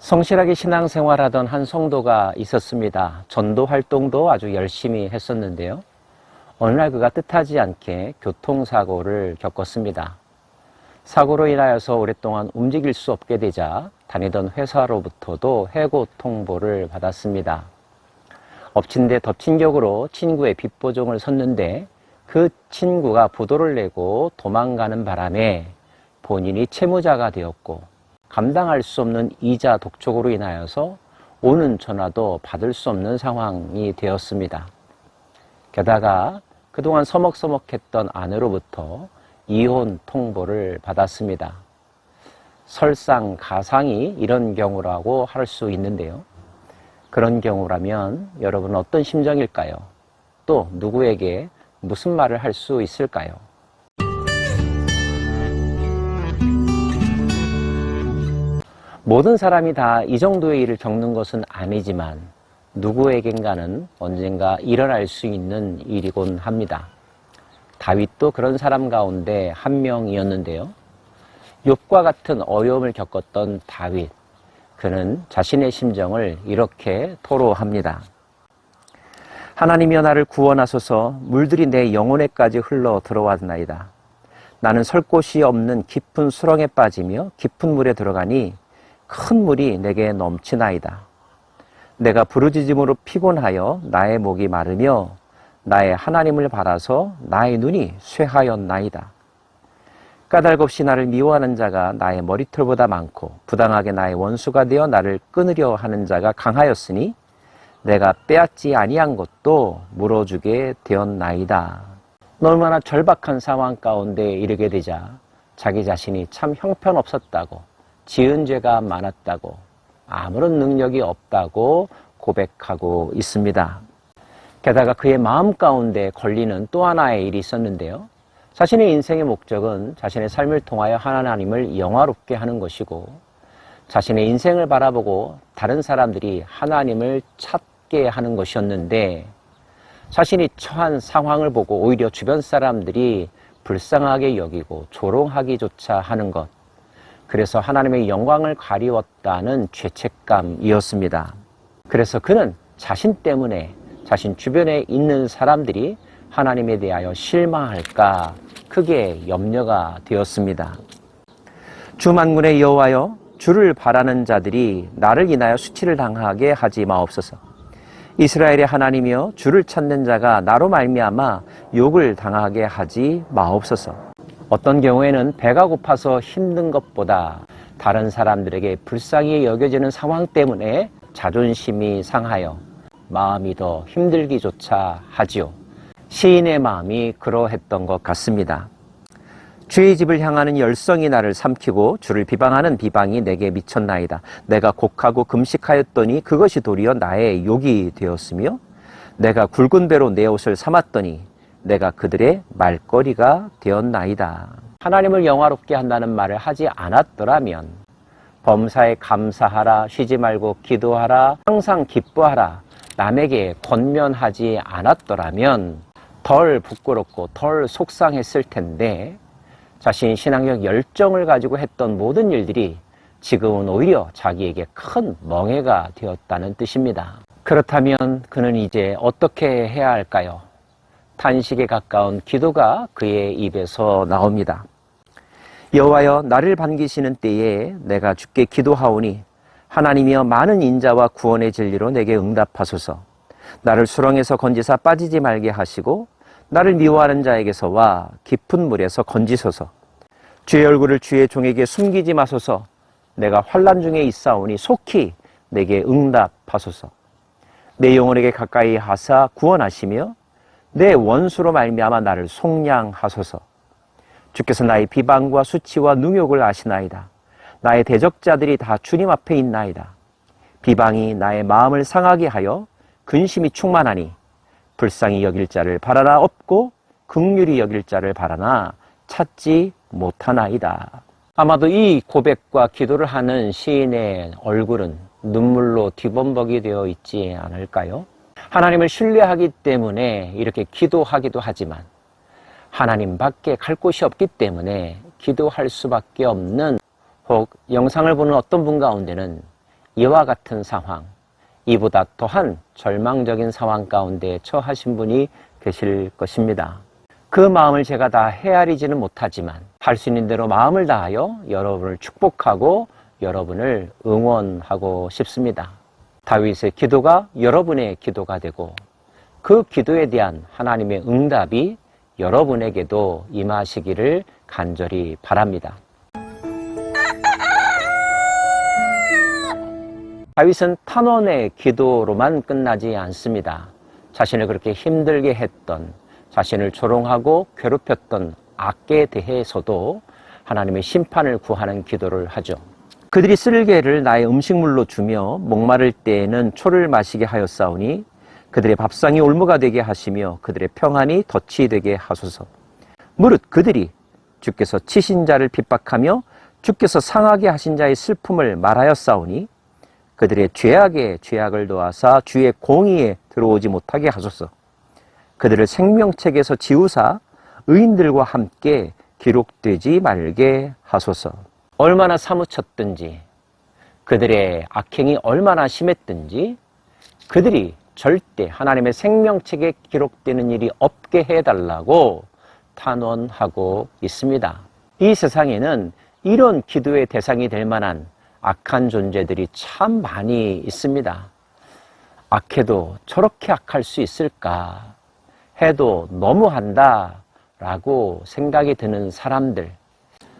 성실하게 신앙생활하던 한 성도가 있었습니다. 전도 활동도 아주 열심히 했었는데요. 어느 날 그가 뜻하지 않게 교통사고를 겪었습니다. 사고로 인하여서 오랫동안 움직일 수 없게 되자 다니던 회사로부터도 해고 통보를 받았습니다. 엎친 데 덮친 격으로 친구의 빚보증을 섰는데 그 친구가 부도를 내고 도망가는 바람에 본인이 채무자가 되었고 감당할 수 없는 이자 독촉으로 인하여서 오는 전화도 받을 수 없는 상황이 되었습니다. 게다가 그동안 서먹서먹했던 아내로부터 이혼 통보를 받았습니다. 설상가상이 이런 경우라고 할 수 있는데요. 그런 경우라면 여러분은 어떤 심정일까요? 또 누구에게 무슨 말을 할 수 있을까요? 모든 사람이 다 이 정도의 일을 겪는 것은 아니지만 누구에겐가는 언젠가 일어날 수 있는 일이곤 합니다. 다윗도 그런 사람 가운데 한 명이었는데요. 욥과 같은 어려움을 겪었던 다윗, 그는 자신의 심정을 이렇게 토로합니다. 하나님이여 나를 구원하소서. 물들이 내 영혼에까지 흘러 들어왔나이다. 나는 설 곳이 없는 깊은 수렁에 빠지며 깊은 물에 들어가니 큰 물이 내게 넘치나이다. 내가 부르짖음으로 피곤하여 나의 목이 마르며 나의 하나님을 바라서 나의 눈이 쇠하였나이다. 까닭없이 나를 미워하는 자가 나의 머리털보다 많고 부당하게 나의 원수가 되어 나를 끊으려 하는 자가 강하였으니 내가 빼앗지 아니한 것도 물어주게 되었나이다. 얼마나 절박한 상황 가운데 이르게 되자 자기 자신이 참 형편없었다고, 지은 죄가 많았다고, 아무런 능력이 없다고 고백하고 있습니다. 게다가 그의 마음 가운데 걸리는 또 하나의 일이 있었는데요. 자신의 인생의 목적은 자신의 삶을 통하여 하나님을 영화롭게 하는 것이고 자신의 인생을 바라보고 다른 사람들이 하나님을 찾게 하는 것이었는데 자신이 처한 상황을 보고 오히려 주변 사람들이 불쌍하게 여기고 조롱하기조차 하는 것, 그래서 하나님의 영광을 가리웠다는 죄책감이었습니다. 그래서 그는 자신 때문에 자신 주변에 있는 사람들이 하나님에 대하여 실망할까 크게 염려가 되었습니다. 주 만군의 여호와여, 주를 바라는 자들이 나를 인하여 수치를 당하게 하지 마옵소서. 이스라엘의 하나님이여, 주를 찾는 자가 나로 말미암아 욕을 당하게 하지 마옵소서. 어떤 경우에는 배가 고파서 힘든 것보다 다른 사람들에게 불쌍히 여겨지는 상황 때문에 자존심이 상하여 마음이 더 힘들기조차 하지요. 시인의 마음이 그러했던 것 같습니다. 주의 집을 향하는 열성이 나를 삼키고 주를 비방하는 비방이 내게 미쳤나이다. 내가 곡하고 금식하였더니 그것이 도리어 나의 욕이 되었으며 내가 굵은 배로 내 옷을 삼았더니 내가 그들의 말거리가 되었나이다. 하나님을 영화롭게 한다는 말을 하지 않았더라면 범사에 감사하라, 쉬지 말고 기도하라, 항상 기뻐하라, 남에게 권면하지 않았더라면 덜 부끄럽고 덜 속상했을 텐데 자신이 신앙적 열정을 가지고 했던 모든 일들이 지금은 오히려 자기에게 큰 멍해가 되었다는 뜻입니다. 그렇다면 그는 이제 어떻게 해야 할까요? 탄식에 가까운 기도가 그의 입에서 나옵니다. 여호와여, 나를 반기시는 때에 내가 주께 기도하오니 하나님이여, 많은 인자와 구원의 진리로 내게 응답하소서. 나를 수렁에서 건지사 빠지지 말게 하시고 나를 미워하는 자에게서와 깊은 물에서 건지소서. 주의 얼굴을 주의 종에게 숨기지 마소서. 내가 환난 중에 있사오니 속히 내게 응답하소서. 내 영혼에게 가까이 하사 구원하시며 내 원수로 말미암아 나를 속량하소서. 주께서 나의 비방과 수치와 능욕을 아시나이다. 나의 대적자들이 다 주님 앞에 있나이다. 비방이 나의 마음을 상하게 하여 근심이 충만하니 불쌍히 여길 자를 바라나 없고 긍휼히 여길 자를 바라나 찾지 못하나이다. 아마도 이 고백과 기도를 하는 시인의 얼굴은 눈물로 뒤범벅이 되어 있지 않을까요? 하나님을 신뢰하기 때문에 이렇게 기도하기도 하지만 하나님 밖에 갈 곳이 없기 때문에 기도할 수밖에 없는, 혹 영상을 보는 어떤 분 가운데는 이와 같은 상황, 이보다 더한 절망적인 상황 가운데 처하신 분이 계실 것입니다. 그 마음을 제가 다 헤아리지는 못하지만 할 수 있는 대로 마음을 다하여 여러분을 축복하고 여러분을 응원하고 싶습니다. 다윗의 기도가 여러분의 기도가 되고 그 기도에 대한 하나님의 응답이 여러분에게도 임하시기를 간절히 바랍니다. 다윗은 탄원의 기도로만 끝나지 않습니다. 자신을 그렇게 힘들게 했던, 자신을 조롱하고 괴롭혔던 악에 대해서도 하나님의 심판을 구하는 기도를 하죠. 그들이 쓸개를 나의 음식물로 주며 목마를 때에는 초를 마시게 하였사오니 그들의 밥상이 올무가 되게 하시며 그들의 평안이 덫이 되게 하소서. 무릇 그들이 주께서 치신 자를 핍박하며 주께서 상하게 하신 자의 슬픔을 말하였사오니 그들의 죄악에 죄악을 더하사 주의 공의에 들어오지 못하게 하소서. 그들을 생명책에서 지우사 의인들과 함께 기록되지 말게 하소서. 얼마나 사무쳤든지 그들의 악행이 얼마나 심했든지 그들이 절대 하나님의 생명책에 기록되는 일이 없게 해달라고 탄원하고 있습니다. 이 세상에는 이런 기도의 대상이 될 만한 악한 존재들이 참 많이 있습니다. 악해도 저렇게 악할 수 있을까? 해도 너무한다 라고 생각이 드는 사람들,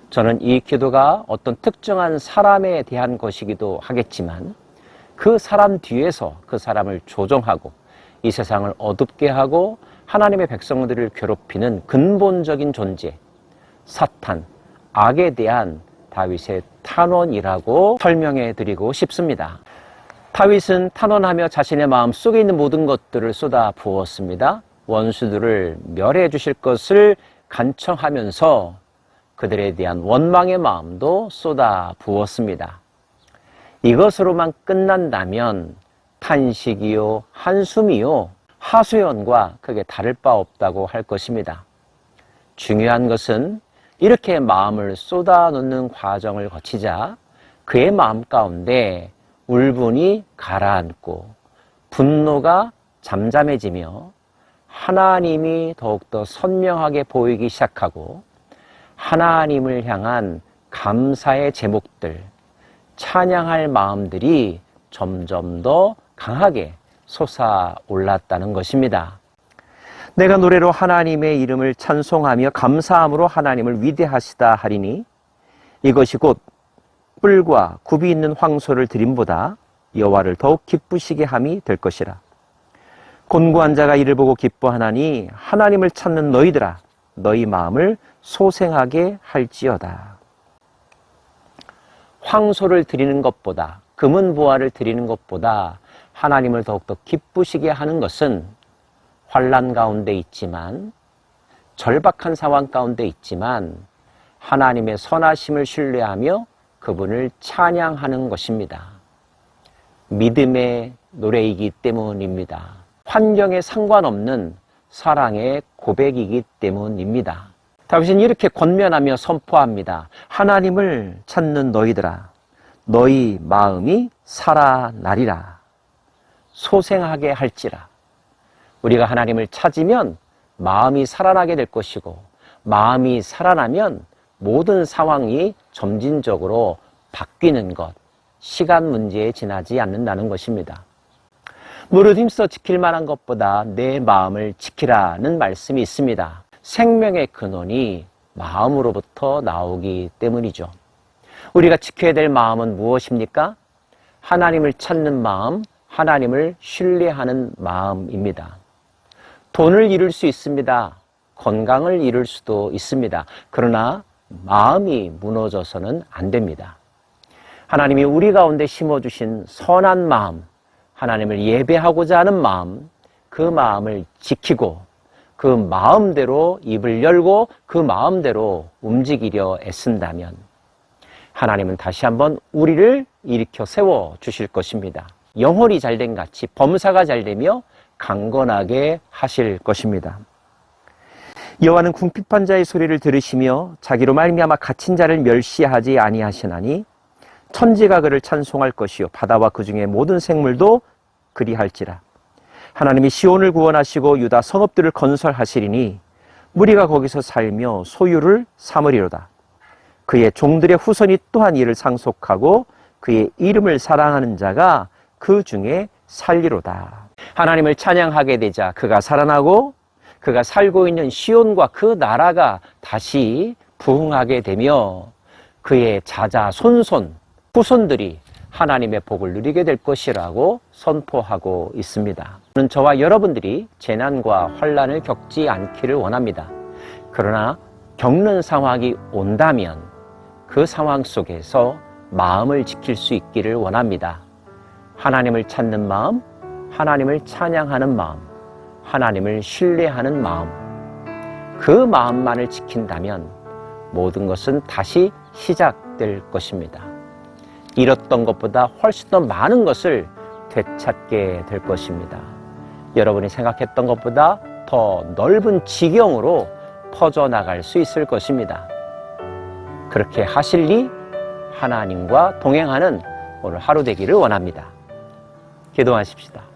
저는 이 기도가 어떤 특정한 사람에 대한 것이기도 하겠지만 그 사람 뒤에서 그 사람을 조종하고 이 세상을 어둡게 하고 하나님의 백성들을 괴롭히는 근본적인 존재, 사탄, 악에 대한 다윗의 탄원이라고 설명해 드리고 싶습니다. 다윗은 탄원하며 자신의 마음 속에 있는 모든 것들을 쏟아 부었습니다. 원수들을 멸해 주실 것을 간청하면서 그들에 대한 원망의 마음도 쏟아 부었습니다. 이것으로만 끝난다면 탄식이요 한숨이요 하소연과 크게 다를 바 없다고 할 것입니다. 중요한 것은 이렇게 마음을 쏟아놓는 과정을 거치자 그의 마음 가운데 울분이 가라앉고 분노가 잠잠해지며 하나님이 더욱더 선명하게 보이기 시작하고 하나님을 향한 감사의 제목들, 찬양할 마음들이 점점 더 강하게 솟아올랐다는 것입니다. 내가 노래로 하나님의 이름을 찬송하며 감사함으로 하나님을 위대하시다 하리니 이것이 곧 뿔과 굽이 있는 황소를 드림보다 여호와를 더욱 기쁘시게 함이 될 것이라. 곤고한 자가 이를 보고 기뻐하나니 하나님을 찾는 너희들아 너희 마음을 소생하게 할지어다. 황소를 드리는 것보다, 금은보화를 드리는 것보다 하나님을 더욱더 기쁘시게 하는 것은 환난 가운데 있지만, 절박한 상황 가운데 있지만 하나님의 선하심을 신뢰하며 그분을 찬양하는 것입니다. 믿음의 노래이기 때문입니다. 환경에 상관없는 사랑의 고백이기 때문입니다. 다윗은 이렇게 권면하며 선포합니다. 하나님을 찾는 너희들아 너희 마음이 살아나리라. 소생하게 할지라. 우리가 하나님을 찾으면 마음이 살아나게 될 것이고 마음이 살아나면 모든 상황이 점진적으로 바뀌는 것, 시간 문제에 지나지 않는다는 것입니다. 무릇 힘써 지킬 만한 것보다 내 마음을 지키라는 말씀이 있습니다. 생명의 근원이 마음으로부터 나오기 때문이죠. 우리가 지켜야 될 마음은 무엇입니까? 하나님을 찾는 마음, 하나님을 신뢰하는 마음입니다. 돈을 잃을 수 있습니다. 건강을 잃을 수도 있습니다. 그러나 마음이 무너져서는 안 됩니다. 하나님이 우리 가운데 심어주신 선한 마음, 하나님을 예배하고자 하는 마음, 그 마음을 지키고 그 마음대로 입을 열고 그 마음대로 움직이려 애쓴다면 하나님은 다시 한번 우리를 일으켜 세워 주실 것입니다. 영혼이 잘된 같이 범사가 잘되며 강건하게 하실 것입니다. 여호와는 궁핍한 자의 소리를 들으시며 자기로 말미암아 갇힌 자를 멸시하지 아니하시나니 천지가 그를 찬송할 것이요 바다와 그 중에 모든 생물도 그리할지라. 하나님이 시온을 구원하시고 유다 성읍들을 건설하시리니 무리가 거기서 살며 소유를 삼으리로다. 그의 종들의 후손이 또한 이를 상속하고 그의 이름을 사랑하는 자가 그 중에 살리로다. 하나님을 찬양하게 되자 그가 살아나고 그가 살고 있는 시온과 그 나라가 다시 부흥하게 되며 그의 자자 손손 후손들이 하나님의 복을 누리게 될 것이라고 선포하고 있습니다. 저는 저와 여러분들이 재난과 환난을 겪지 않기를 원합니다. 그러나 겪는 상황이 온다면 그 상황 속에서 마음을 지킬 수 있기를 원합니다. 하나님을 찾는 마음, 하나님을 찬양하는 마음, 하나님을 신뢰하는 마음, 그 마음만을 지킨다면 모든 것은 다시 시작될 것입니다. 잃었던 것보다 훨씬 더 많은 것을 되찾게 될 것입니다. 여러분이 생각했던 것보다 더 넓은 지경으로 퍼져나갈 수 있을 것입니다. 그렇게 하실리 하나님과 동행하는 오늘 하루 되기를 원합니다. 기도하십시다.